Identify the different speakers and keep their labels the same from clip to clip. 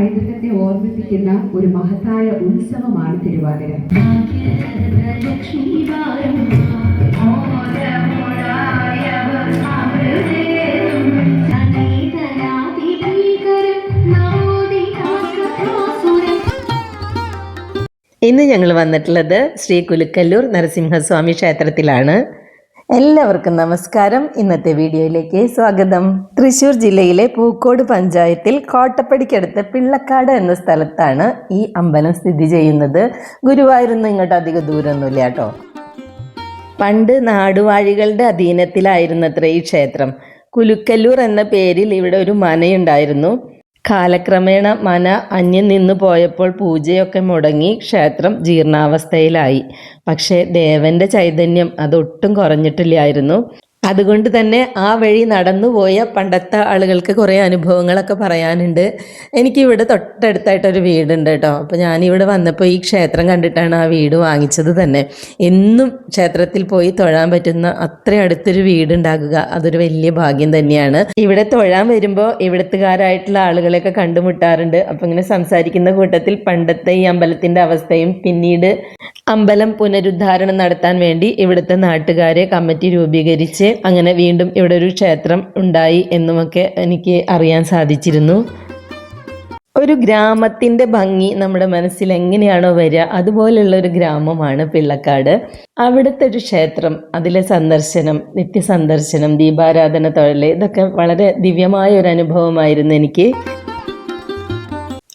Speaker 1: പൈതൃകത്തെ ഓർമ്മിപ്പിക്കുന്ന ഒരു മഹത്തായ ഉത്സവമാണ് തിരുവാതിര.
Speaker 2: ഇന്ന് ഞങ്ങൾ വന്നിട്ടുള്ളത് ശ്രീ കുലുക്കല്ലൂർ നരസിംഹസ്വാമി ക്ഷേത്രത്തിലാണ്. എല്ലാവർക്കും നമസ്കാരം. ഇന്നത്തെ വീഡിയോയിലേക്ക് സ്വാഗതം. തൃശ്ശൂർ ജില്ലയിലെ പൂക്കോട് പഞ്ചായത്തിൽ കോട്ടപ്പടിക്കടുത്ത് പിള്ളക്കാട് എന്ന സ്ഥലത്താണ് ഈ അമ്പലം സ്ഥിതി ചെയ്യുന്നത്. ഗുരുവായൂരിൽ ഇങ്ങോട്ട് അധികം ദൂരമൊന്നുമില്ല കേട്ടോ. പണ്ട് നാടുവാഴികളുടെ അധീനത്തിലായിരുന്നത്ര ഈ ക്ഷേത്രം. കുലുക്കല്ലൂർ എന്ന പേരിൽ ഇവിടെ ഒരു മനയുണ്ടായിരുന്നു. കാലക്രമേണ മന അന്യം നിന്നു പോയപ്പോൾ പൂജയൊക്കെ മുടങ്ങി ക്ഷേത്രം ജീർണാവസ്ഥയിലായി. പക്ഷേ ദേവന്റെ ചൈതന്യം അതൊട്ടും കുറഞ്ഞിട്ടില്ലായിരുന്നു. അതുകൊണ്ട് തന്നെ ആ വഴി നടന്നുപോയ പണ്ടത്തെ ആളുകൾക്ക് കുറേ അനുഭവങ്ങളൊക്കെ പറയാനുണ്ട്. എനിക്കിവിടെ തൊട്ടടുത്തായിട്ടൊരു വീടുണ്ട് കേട്ടോ. അപ്പോൾ ഞാനിവിടെ വന്നപ്പോൾ ഈ ക്ഷേത്രം കണ്ടിട്ടാണ് ആ വീട് വാങ്ങിച്ചത് തന്നെ. എന്നും ക്ഷേത്രത്തിൽ പോയി തൊഴാൻ പറ്റുന്ന അത്ര അടുത്തൊരു വീടുണ്ടാകുക അതൊരു വലിയ ഭാഗ്യം തന്നെയാണ്. ഇവിടെ തൊഴാൻ വരുമ്പോൾ ഇവിടുത്തുകാരായിട്ടുള്ള ആളുകളെയൊക്കെ കണ്ടുമുട്ടാറുണ്ട്. അപ്പോൾ ഇങ്ങനെ സംസാരിക്കുന്ന കൂട്ടത്തിൽ പണ്ടത്തെ ഈ അമ്പലത്തിൻ്റെ അവസ്ഥയും പിന്നീട് അമ്പലം പുനരുദ്ധാരണം നടത്താൻ വേണ്ടി ഇവിടുത്തെ നാട്ടുകാരെ കമ്മിറ്റി രൂപീകരിച്ച് അങ്ങനെ വീണ്ടും ഇവിടെ ഒരു ക്ഷേത്രം ഉണ്ടായി എന്നുമൊക്കെ എനിക്ക് അറിയാൻ സാധിച്ചിരുന്നു. ഒരു ഗ്രാമത്തിൻ്റെ ഭംഗി നമ്മുടെ മനസ്സിൽ എങ്ങനെയാണോ വരിക അതുപോലെയുള്ള ഒരു ഗ്രാമമാണ് പിള്ളക്കാട്. അവിടുത്തെ ഒരു ക്ഷേത്രം, അതിലെ സന്ദർശനം, നിത്യസന്ദർശനം, ദീപാരാധന, തൊഴൽ, ഇതൊക്കെ വളരെ ദിവ്യമായ ഒരു അനുഭവമായിരുന്നു എനിക്ക്.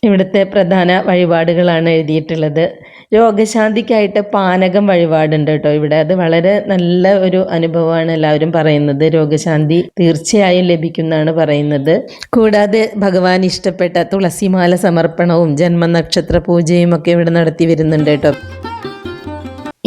Speaker 2: ഇവിടുത്തെ പ്രധാന വഴിപാടുകളാണ് എഴുതിയിട്ടുള്ളത്. രോഗശാന്തിക്കായിട്ട് പാനകം വഴിപാടുണ്ട് കേട്ടോ ഇവിടെ. അത് വളരെ നല്ല ഒരു അനുഭവമാണ് എല്ലാവരും പറയുന്നത്. രോഗശാന്തി തീർച്ചയായും ലഭിക്കുന്നതാണ് പറയുന്നത്. കൂടാതെ ഭഗവാൻ ഇഷ്ടപ്പെട്ട തുളസിമാല സമർപ്പണവും ജന്മനക്ഷത്ര പൂജയും ഒക്കെ ഇവിടെ നടത്തി വരുന്നുണ്ട് കേട്ടോ.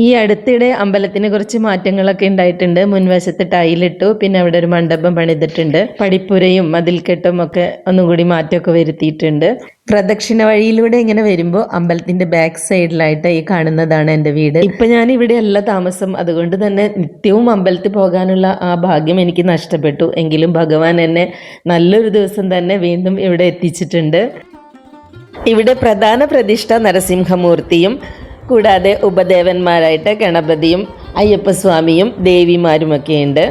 Speaker 2: ഈ അടുത്തിടെ അമ്പലത്തിന് കുറച്ച് മാറ്റങ്ങളൊക്കെ ഉണ്ടായിട്ടുണ്ട്. മുൻവശത്ത് ടൈലിട്ടു, പിന്നെ അവിടെ ഒരു മണ്ഡപം പണിതിട്ടുണ്ട്. പടിപ്പുരയും മതിൽക്കെട്ടും ഒക്കെ ഒന്നും കൂടി മാറ്റമൊക്കെ വരുത്തിയിട്ടുണ്ട്. പ്രദക്ഷിണ വഴിയിലൂടെ ഇങ്ങനെ വരുമ്പോൾ അമ്പലത്തിന്റെ ബാക്ക് സൈഡിലായിട്ട് ഈ കാണുന്നതാണ് എൻ്റെ വീട്. ഇപ്പൊ ഞാൻ ഇവിടെ അല്ല താമസം, അതുകൊണ്ട് തന്നെ നിത്യവും അമ്പലത്തിൽ പോകാനുള്ള ആ ഭാഗ്യം എനിക്ക് നഷ്ടപ്പെട്ടു. എങ്കിലും ഭഗവാൻ എന്നെ നല്ലൊരു ദിവസം തന്നെ വീണ്ടും ഇവിടെ എത്തിച്ചിട്ടുണ്ട്. ഇവിടെ പ്രധാന പ്രതിഷ്ഠ നരസിംഹമൂർത്തിയും കൂടാതെ ഉപദേവന്മാരായിട്ട് ഗണപതിയും അയ്യപ്പസ്വാമിയും ദേവിമാരുമൊക്കെയുണ്ട്.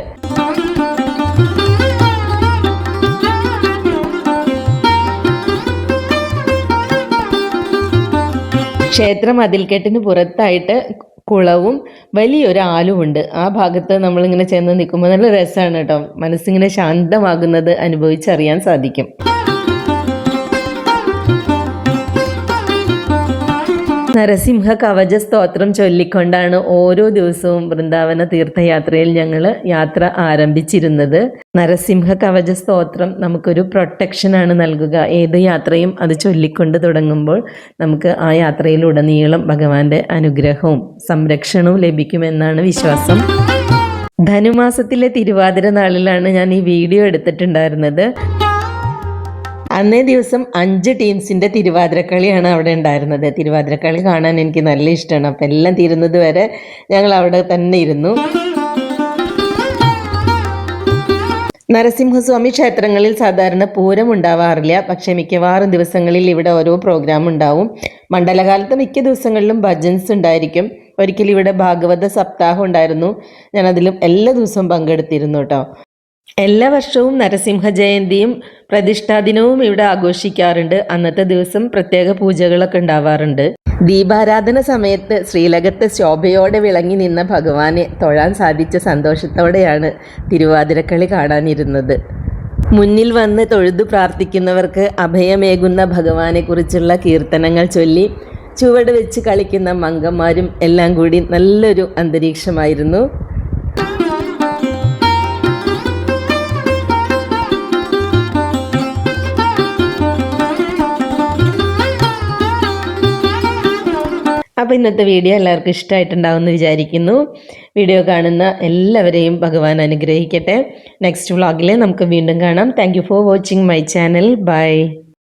Speaker 2: ക്ഷേത്ര മതിൽക്കെട്ടിന് പുറത്തായിട്ട് കുളവും വലിയൊരു ആലുമുണ്ട്. ആ ഭാഗത്ത് നമ്മളിങ്ങനെ ചെന്ന് നിൽക്കുമ്പോൾ നല്ല രസമാണ് കേട്ടോ. മനസ്സിങ്ങനെ ശാന്തമാകുന്നത് അനുഭവിച്ചറിയാൻ സാധിക്കും. നരസിംഹ കവച സ്തോത്രം ചൊല്ലിക്കൊണ്ടാണ് ഓരോ ദിവസവും വൃന്ദാവന തീർത്ഥയാത്രയിൽ ഞങ്ങൾ യാത്ര ആരംഭിച്ചിരുന്നത്. നരസിംഹ കവച സ്തോത്രം നമുക്കൊരു പ്രൊട്ടക്ഷനാണ് നൽകുക. ഏത് യാത്രയും അത് ചൊല്ലിക്കൊണ്ട് തുടങ്ങുമ്പോൾ നമുക്ക് ആ യാത്രയിലുടനീളം ഭഗവാന്റെ അനുഗ്രഹവും സംരക്ഷണവും ലഭിക്കുമെന്നാണ് വിശ്വാസം. ധനുമാസത്തിലെ തിരുവാതിര നാളിലാണ് ഞാൻ ഈ വീഡിയോ എടുത്തിട്ടുണ്ടായിരുന്നത്. അന്നേ ദിവസം 5 ടീംസിൻ്റെ തിരുവാതിരക്കളിയാണ് അവിടെ ഉണ്ടായിരുന്നത്. തിരുവാതിരക്കളി കാണാൻ എനിക്ക് നല്ല ഇഷ്ടമാണ്. അപ്പം എല്ലാം തീരുന്നത് വരെ ഞങ്ങൾ അവിടെ തന്നെ ഇരുന്നു. നരസിംഹസ്വാമി ക്ഷേത്രങ്ങളിൽ സാധാരണ പൂരം ഉണ്ടാവാറില്ല. പക്ഷേ മിക്കവാറും ദിവസങ്ങളിൽ ഇവിടെ ഓരോ പ്രോഗ്രാം ഉണ്ടാവും. മണ്ഡലകാലത്ത് മിക്ക ദിവസങ്ങളിലും ഭജൻസ് ഉണ്ടായിരിക്കും. ഒരിക്കലും ഇവിടെ ഭാഗവത സപ്താഹം ഉണ്ടായിരുന്നു. ഞാൻ അതിലും എല്ലാ ദിവസവും പങ്കെടുത്തിരുന്നു കേട്ടോ. എല്ലാ വർഷവും നരസിംഹ ജയന്തിയും പ്രതിഷ്ഠാദിനവും ഇവിടെ ആഘോഷിക്കാറുണ്ട്. അന്നത്തെ ദിവസം പ്രത്യേക പൂജകളൊക്കെ ഉണ്ടാവാറുണ്ട്. ദീപാരാധന സമയത്ത് ശ്രീലകത്ത് ശോഭയോടെ വിളങ്ങി നിന്ന ഭഗവാനെ തൊഴാൻ സാധിച്ച സന്തോഷത്തോടെയാണ് തിരുവാതിരക്കളി കാണാനിരുന്നത്. മുന്നിൽ വന്ന് തൊഴുതു പ്രാർത്ഥിക്കുന്നവർക്ക് അഭയമേകുന്ന ഭഗവാനെക്കുറിച്ചുള്ള കീർത്തനങ്ങൾ ചൊല്ലി ചുവട് വെച്ച് കളിക്കുന്ന മങ്കന്മാരും എല്ലാം കൂടി നല്ലൊരു അന്തരീക്ഷമായിരുന്നു. അപ്പോൾ ഇന്നത്തെ വീഡിയോ എല്ലാവർക്കും ഇഷ്ടമായിട്ടുണ്ടാവുമെന്ന് വിചാരിക്കുന്നു. വീഡിയോ കാണുന്ന എല്ലാവരെയും ഭഗവാൻ അനുഗ്രഹിക്കട്ടെ. നെക്സ്റ്റ് വ്ളോഗിൽ നമുക്ക് വീണ്ടും കാണാം. Thank you for watching my channel. By.